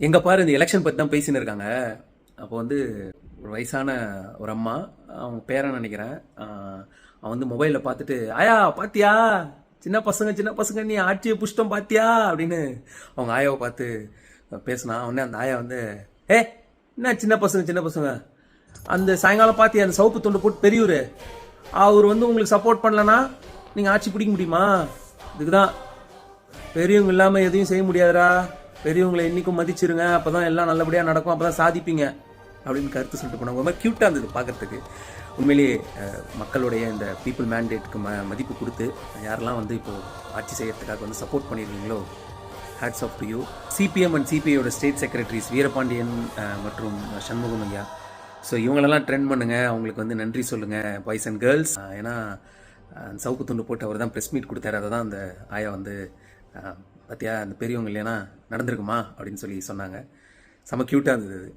எங்கே பாரு இந்த எலெக்ஷன் பற்றி தான் பேசின்னு இருக்காங்க. அப்போ வந்து ஒரு வயசான ஒரு அம்மா, அவங்க பேரன் நினைக்கிறேன், அவன் வந்து மொபைலில் பார்த்துட்டு, ஆயா பாத்தியா, சின்ன பசங்க சின்ன பசங்க நீ ஆட்சியை புஷ்டம் பாத்தியா அப்படின்னு அவங்க ஆயாவை பார்த்து பேசினா. உடனே அந்த ஆயா வந்து, ஏ என்ன சின்ன பசங்க சின்ன பசங்க, அந்த சாயங்காலம் பார்த்தியா அந்த சவுப்பு துண்டு போட்டு பெரியவர், அவர் வந்து உங்களுக்கு சப்போர்ட் பண்ணலன்னா நீங்கள் ஆட்சி பிடிக்க முடியுமா? இதுக்கு தான் பெரியவங்க இல்லாமல் எதையும் செய்ய முடியாதுரா, பெரியவங்களை என்றைக்கும் மதிச்சிருங்க, அப்போ தான் எல்லாம் நல்லபடியாக நடக்கும், அப்போ தான் சாதிப்பீங்க அப்படின்னு கருத்து சொல்லிட்டு போனாங்க. ரொம்ப க்யூட்டாக இருந்தது பார்க்குறதுக்கு. உண்மையிலேயே மக்களுடைய இந்த பீப்புள் மேண்டேட்டுக்கு மதிப்பு கொடுத்து யாரெல்லாம் வந்து இப்போது ஆட்சி செய்யறதுக்காக வந்து சப்போர்ட் பண்ணியிருக்கீங்களோ, hats off to you. CPM and சிபிஐயோட ஸ்டேட் செக்ரட்டரிஸ் வீரபாண்டியன் மற்றும் சண்முகம் ஐயா, ஸோ இவங்களெல்லாம் ட்ரெண்ட் பண்ணுங்கள், அவங்களுக்கு வந்து நன்றி சொல்லுங்கள் பாய்ஸ் அண்ட் கேர்ள்ஸ். ஏன்னா சவுக்கு துண்டு போட்டு அவர் தான் ப்ரெஸ் மீட் கொடுத்தாரு. அதை தான் அந்த ஆயா வந்து பார்த்தியா அந்த பெரியவங்க இல்லைன்னா நடந்திருக்குமா அப்படின்னு சொல்லி சொன்னாங்க. செம்ம க்யூட்டாக இருந்தது அது.